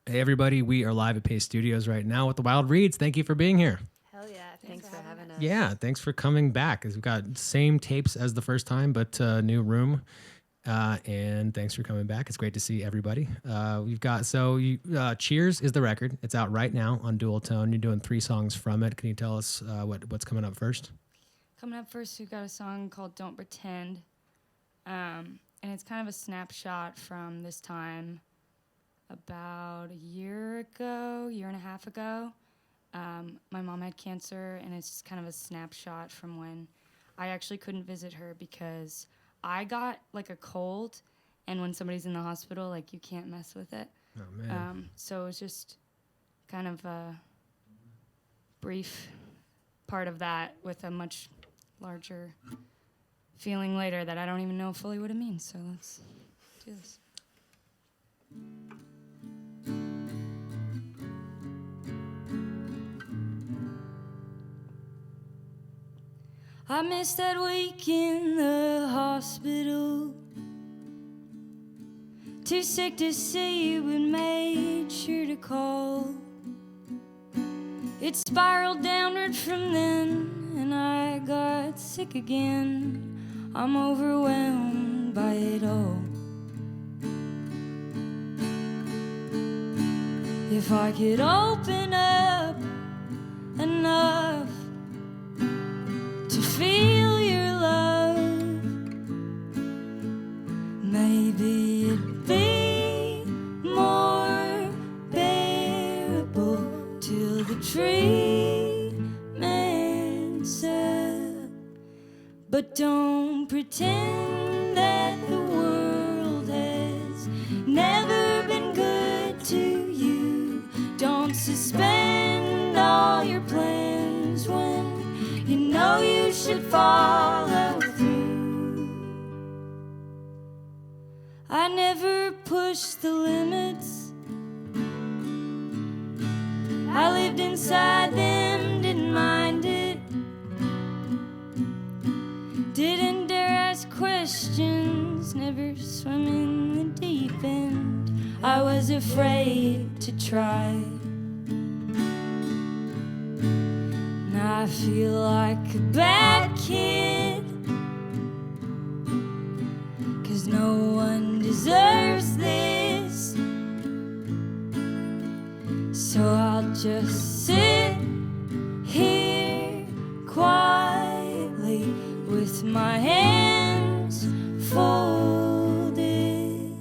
Hey, everybody. We are live at Pace Studios right now with the Wild Reeds. Thank you for being here. Hell yeah. Thanks for having us. Yeah, thanks for coming back. We've got same tapes as the first time, but new room. And thanks for coming back. It's great to see everybody. We've got, Cheers is the record. It's out right now on Dual Tone. You're doing 3 songs from it. Can you tell us what's coming up first? Coming up first, we've got a song called Don't Pretend. And it's kind of a snapshot from this time about a year and a half ago. My mom had cancer, and it's just kind of a snapshot from when I actually couldn't visit her because I got like a cold, and when somebody's in the hospital, like you can't mess with it. Oh, man. So it was just kind of a brief part of that with a much larger feeling later that I don't even know fully what it means. So let's do this. I missed that week in the hospital. Too sick to see you, but made sure to call. It spiraled downward from then, and I got sick again. I'm overwhelmed by it all. If I could open up enough to feel your love, maybe it'd be more bearable till the treatment's up. But don't pretend that the world has never been good to you. Don't suspend all your plans when you know you should follow through. I never pushed the limits. I lived inside them, didn't mind it. Didn't dare ask questions, never swim in the deep end. I was afraid to try. I feel like a bad kid, 'cause no one deserves this. So I'll just sit here quietly with my hands folded.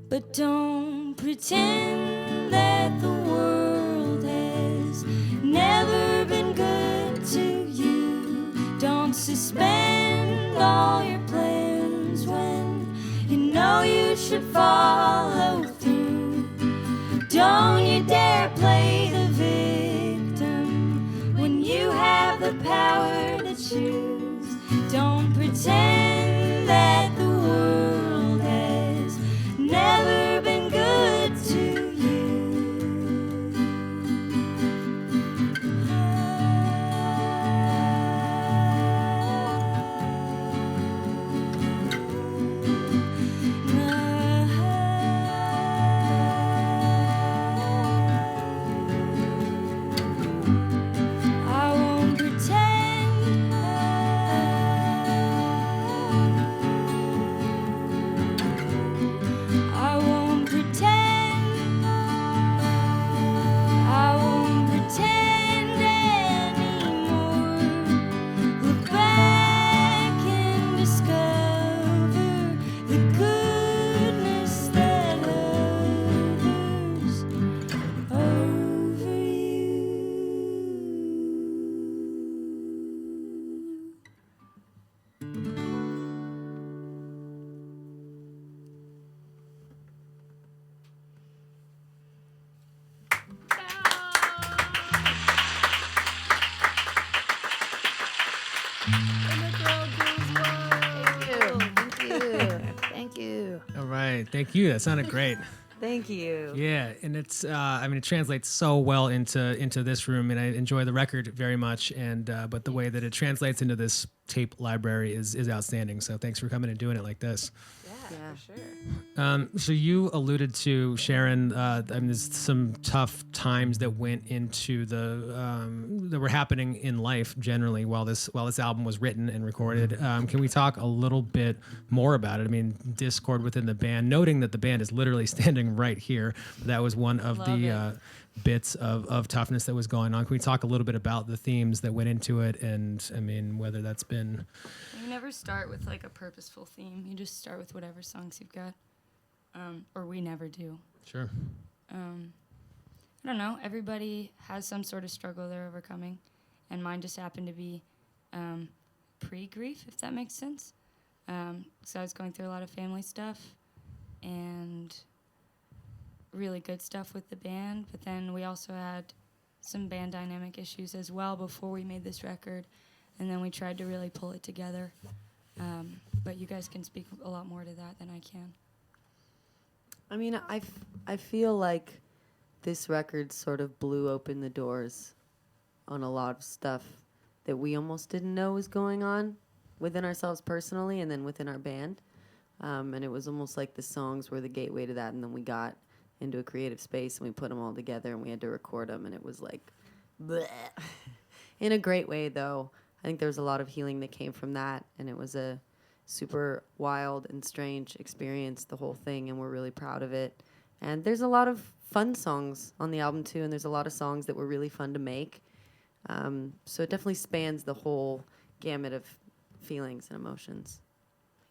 But don't pretend that the world has never been good to you. Don't suspend all your plans when you know you should follow through. Don't you dare play the victim when you have the power to choose. Don't pretend that the world has never been good to you. Thank you. All right. Thank you. That sounded great. Thank you. Yeah, and it's it translates so well into this room, and I enjoy the record very much. And but the way that it translates into this tape library is outstanding. So thanks for coming and doing it like this. Yeah, for sure. So you alluded to, Sharon, there's some tough times that went into that were happening in life generally while this album was written and recorded. Can we talk a little bit more about it? I mean, discord within the band, noting that the band is literally standing right here. That was one of bits of toughness that was going on. Can we talk a little bit about the themes that went into it, and I mean, whether that's been... You never start with like a purposeful theme. You just start with whatever songs you've got. Or we never do. Sure. I don't know. Everybody has some sort of struggle they're overcoming, and mine just happened to be pre-grief, if that makes sense. So I was going through a lot of family stuff and really good stuff with the band, but then we also had some band dynamic issues as well before we made this record, and then we tried to really pull it together. But you guys can speak a lot more to that than I can. I mean, I feel like this record sort of blew open the doors on a lot of stuff that we almost didn't know was going on within ourselves personally and then within our band. And it was almost like the songs were the gateway to that, and then we got into a creative space and we put them all together and we had to record them, and it was like, bleh. In a great way, though. I think there was a lot of healing that came from that, and it was a super wild and strange experience, the whole thing, and we're really proud of it. And there's a lot of fun songs on the album too, and there's a lot of songs that were really fun to make. So it definitely spans the whole gamut of feelings and emotions.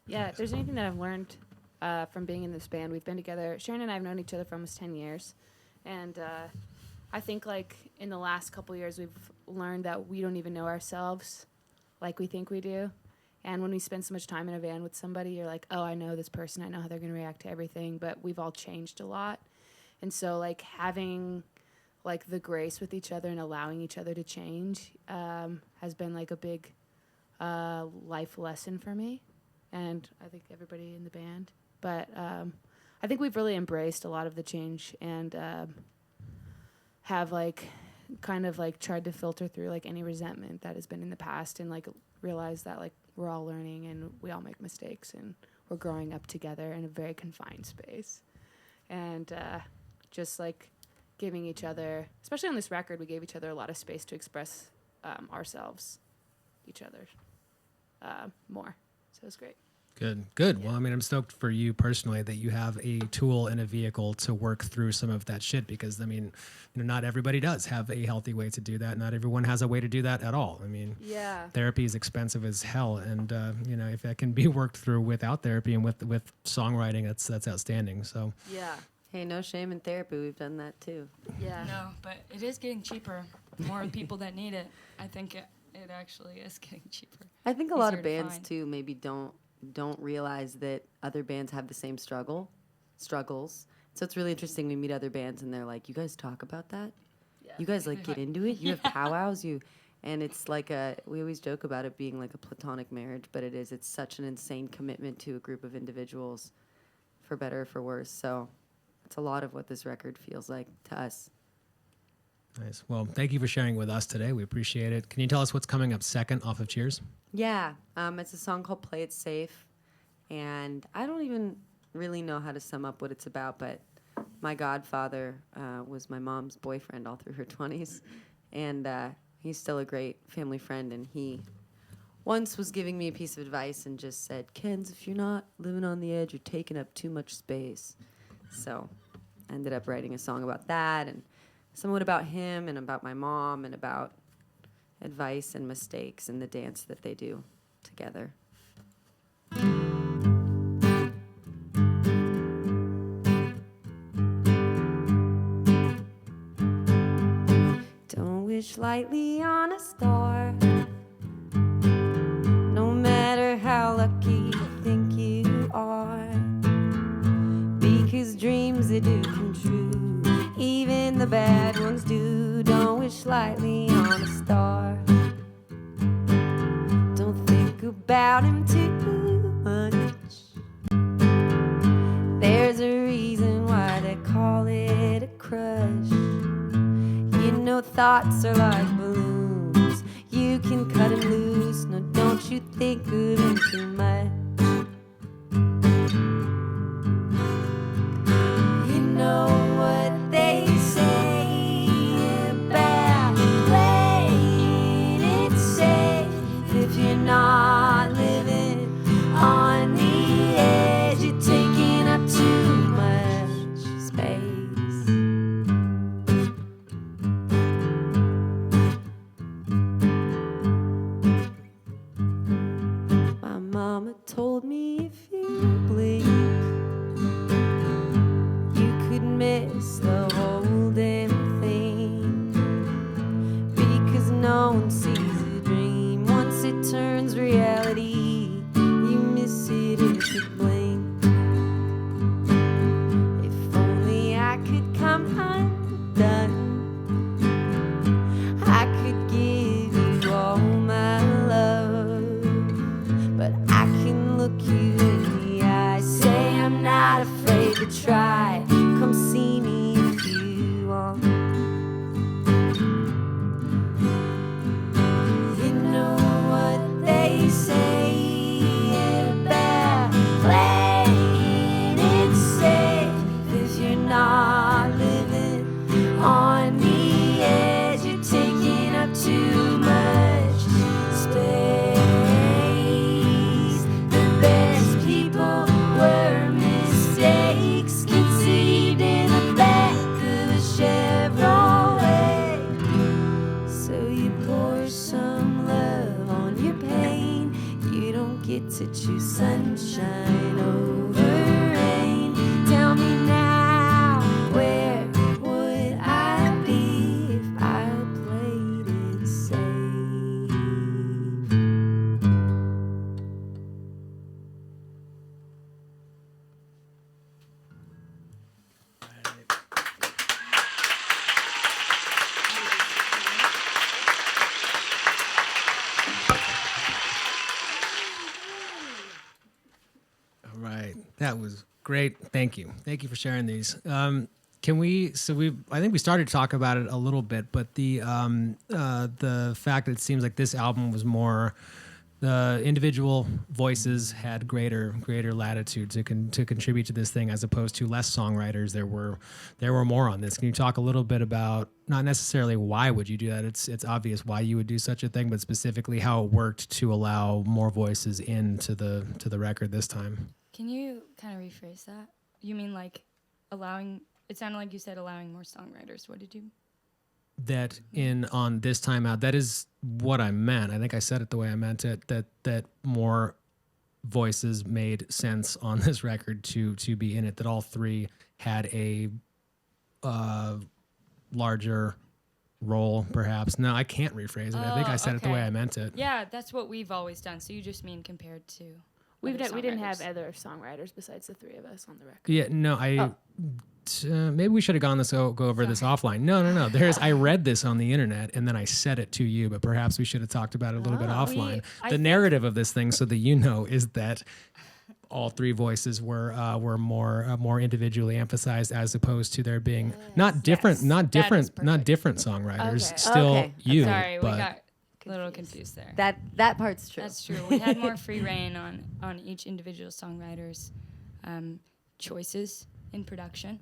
Yeah, if there's anything that I've learned from being in this band, we've been together. Sharon and I have known each other for almost 10 years, and I think like in the last couple years we've learned that we don't even know ourselves like we think we do. And when we spend so much time in a van with somebody, you're like, oh, I know this person. I know how they're going to react to everything. But we've all changed a lot. And so, like, having, like, the grace with each other and allowing each other to change has been, like, a big life lesson for me. And I think everybody in the band. But I think we've really embraced a lot of the change and have, like, kind of, like, tried to filter through, like, any resentment that has been in the past and, like, realize that, like, we're all learning and we all make mistakes and we're growing up together in a very confined space. And just like giving each other, especially on this record, we gave each other a lot of space to express ourselves, each other more. So it was great. Good. Yeah. Well, I mean, I'm stoked for you personally that you have a tool and a vehicle to work through some of that shit, because I mean, you know, not everybody does have a healthy way to do that. Not everyone has a way to do that at all. I mean, therapy is expensive as hell, and you know, if that can be worked through without therapy and with songwriting, that's outstanding. So Hey, no shame in therapy. We've done that too. Yeah. No, but it is getting cheaper. More people that need it. I think it actually is getting cheaper. I think a lot of Easier to bands find. too maybe don't realize that other bands have the same struggles. So it's really interesting. We meet other bands and they're like, you guys talk about that? Yeah. You guys like get into it? You have powwows? And it's like we always joke about it being like a platonic marriage, but it's such an insane commitment to a group of individuals, for better or for worse. So it's a lot of what this record feels like to us. nice. Well, thank you for sharing with us today. We appreciate it. Can you tell us what's coming up second off of Cheers? Yeah, it's a song called Play It Safe, and I don't even really know how to sum up what it's about, but my godfather was my mom's boyfriend all through her 20s, and he's still a great family friend, and he once was giving me a piece of advice and just said, Kens, if you're not living on the edge, you're taking up too much space. So I ended up writing a song about that, and somewhat about him and about my mom and about advice and mistakes and the dance that they do together. Don't wish lightly on a star, no matter how lucky you think you are, because dreams they do come true, even the bad ones do. Don't wish lightly on a star, don't think about him too much. There's a reason why they call it a crush. You know thoughts are like balloons, you can cut them loose. No, don't you think of him too much. miss the whole damn thing. Because no one sees a dream once it turns reality. You miss it if you blink. If only I could come undone, I could give you all my love. But I can look you in the eye, say I'm not afraid to try. Come see me if you want. You know what they say about playing it safe. If you're not living on the edge, you're taking up too much space. The best people were mistakes conceived in the back of a Chevrolet. So you pour some love on your pain. You don't get to choose sunshine over rain. Tell me now, where would I be if I played it safe? All right, that was great. Thank you. Thank you for sharing these. Can we? So I think we started to talk about it a little bit, but the fact that it seems like this album was more, the individual voices had greater latitude to contribute to this thing, as opposed to less songwriters. There were more on this. Can you talk a little bit about, not necessarily why would you do that? It's obvious why you would do such a thing, but specifically how it worked to allow more voices into the record this time. Can you kind of rephrase that? You mean like allowing? It sounded like you said allowing more songwriters. What did you? That on this time out, that is what I meant. I think I said it the way I meant it. That more voices made sense on this record to be in it. That all three had a larger role, perhaps. No, I can't rephrase it. I think I said it the way I meant it. Yeah, that's what we've always done. So you just mean compared to We other didn't have songwriters. other songwriters besides the three of us on the record. Yeah, no, maybe we should have gone go over this offline. No. I read this on the internet and then I said it to you, but perhaps we should have talked about it a little bit offline. I The think- narrative of this thing, so that you know, is that all three voices were more individually emphasized, as opposed to there being not different songwriters. Okay. Still Okay. you, Sorry, we but got a little confused there. That part's true. That's true. We had more free reign on each individual songwriter's choices in production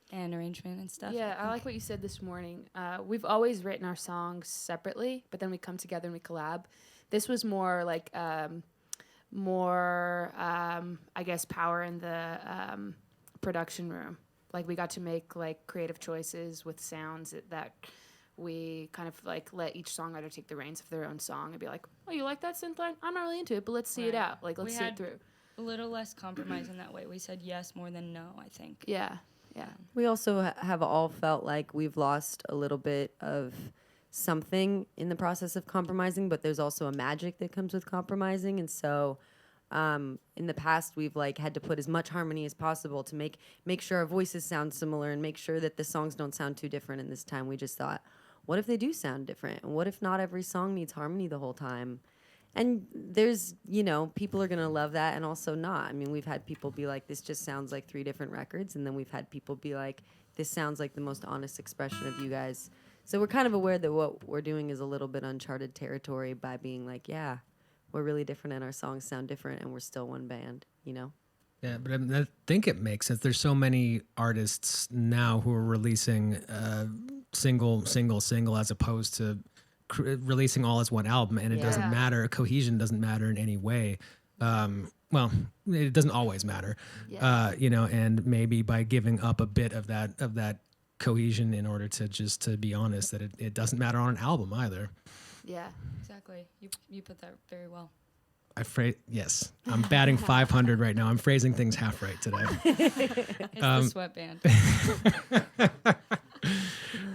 and arrangement and stuff. Yeah, I like what you said this morning. We've always written our songs separately, but then we come together and we collab. This was more like I guess, power in the production room. Like we got to make like creative choices with sounds that we kind of like let each songwriter take the reins of their own song and be like, oh, you like that synth line? I'm not really into it, but let's see it Right. out. Like, let's We see had- it through. A little less compromise in that way. We said yes more than no, I think. Yeah. We also have all felt like we've lost a little bit of something in the process of compromising, but there's also a magic that comes with compromising. And so in the past, we've like had to put as much harmony as possible to make sure our voices sound similar and make sure that the songs don't sound too different. And this time we just thought, what if they do sound different? And what if not every song needs harmony the whole time? And there's, people are going to love that and also not. I mean, we've had people be like, this just sounds like three different records. And then we've had people be like, this sounds like the most honest expression of you guys. So we're kind of aware that what we're doing is a little bit uncharted territory by being like, yeah, we're really different and our songs sound different and we're still one band, Yeah, but I think it makes sense. There's so many artists now who are releasing single as opposed to releasing all as one album, and it doesn't Yeah. matter. Cohesion doesn't matter in any way. Well, it doesn't always matter, and maybe by giving up a bit of that cohesion in order to be honest, that it doesn't matter on an album either. Yeah. Exactly. You put that very well. Yes, I'm batting 500 right now. I'm phrasing things half right today. It's the sweatband.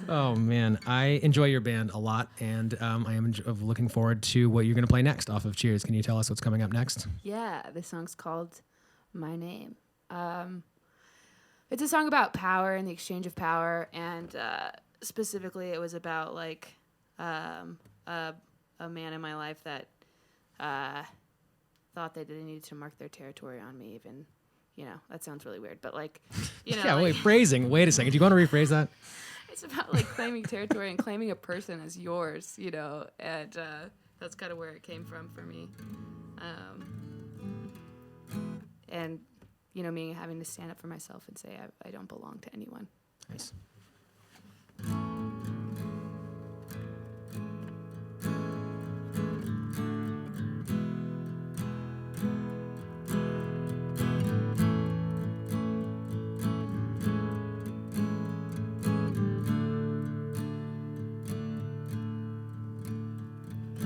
Oh man, I enjoy your band a lot, and I am looking forward to what you're going to play next off of Cheers. Can you tell us what's coming up next? Yeah, this song's called My Name. It's a song about power and the exchange of power, and specifically it was about like a man in my life that thought that they needed to mark their territory on me, even, that sounds really weird, but like, Yeah, like, wait, phrasing. Wait a second. Do you want to rephrase that? it's about like claiming territory and claiming a person as yours, and that's kind of where it came from for me. And, me having to stand up for myself and say I don't belong to anyone. Nice.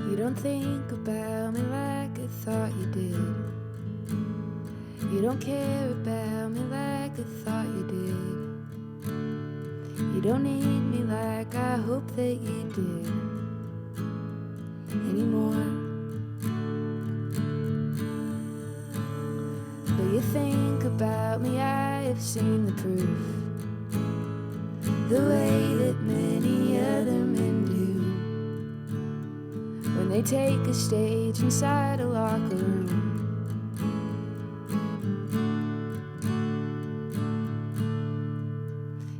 You don't think about me like I thought you did. You don't care about me like I thought you did. You don't need me like I hope that you did anymore. But you think about me, I have seen the proof, the way that many other men do. When they take a stage inside a locker room,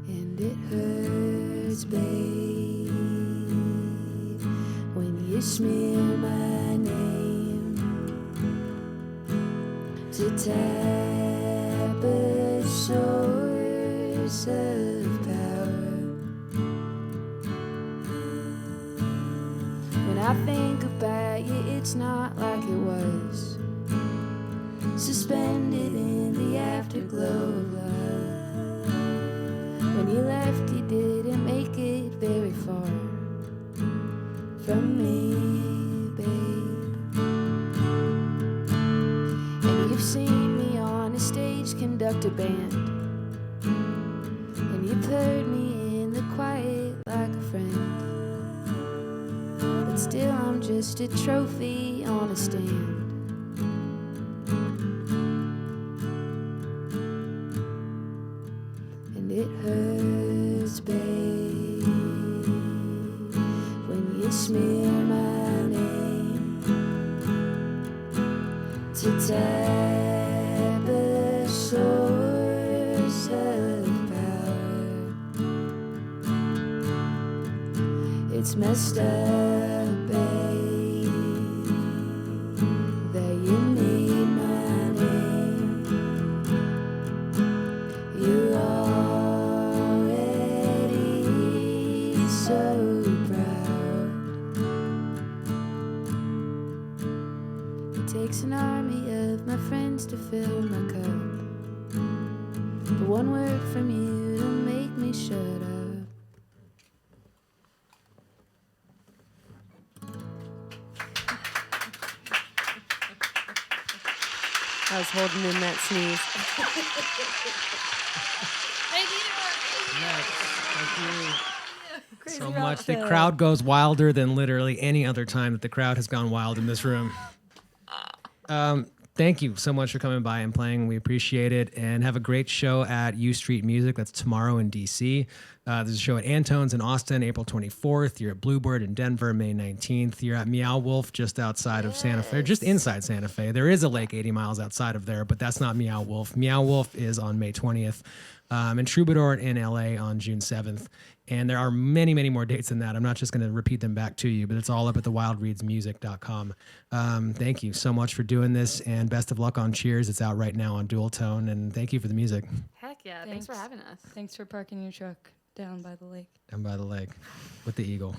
and it hurts, babe, when you smear my name to tap a source of power. When I think about you, it's not like it was, suspended in the afterglow of love. When you left, you didn't make it very far from me, babe. And you've seen me on a stage conduct a band, and you've heard me in the quiet like a friend. But still I'm just a trophy on a stand. And it hurts, babe, when you smear my name to tap a source of power. It's messed up, babe, that you need my name. You're already so proud. It takes an army of my friends to fill my cup, but one word from you to make me shut up. I was holding in that sneeze. Crazy So rock much. The show. crowd goes wilder than literally any other time that the crowd has gone wild in this room. Thank you so much for coming by and playing. We appreciate it. And have a great show at U Street Music. That's tomorrow in DC. There's a show at Antone's in Austin, April 24th. You're at Bluebird in Denver, May 19th. You're at Meow Wolf just outside of Santa Fe, or just inside Santa Fe. There is a lake 80 miles outside of there, but that's not Meow Wolf. Meow Wolf is on May 20th. And Troubadour in LA on June 7th. And there are many, many more dates than that. I'm not just going to repeat them back to you, but it's all up at thewildreadsmusic.com. Thank you so much for doing this, and best of luck on Cheers. It's out right now on Dual Tone, and thank you for the music. Heck yeah, thanks for having us. Thanks for parking your truck down by the lake. Down by the lake with the eagle.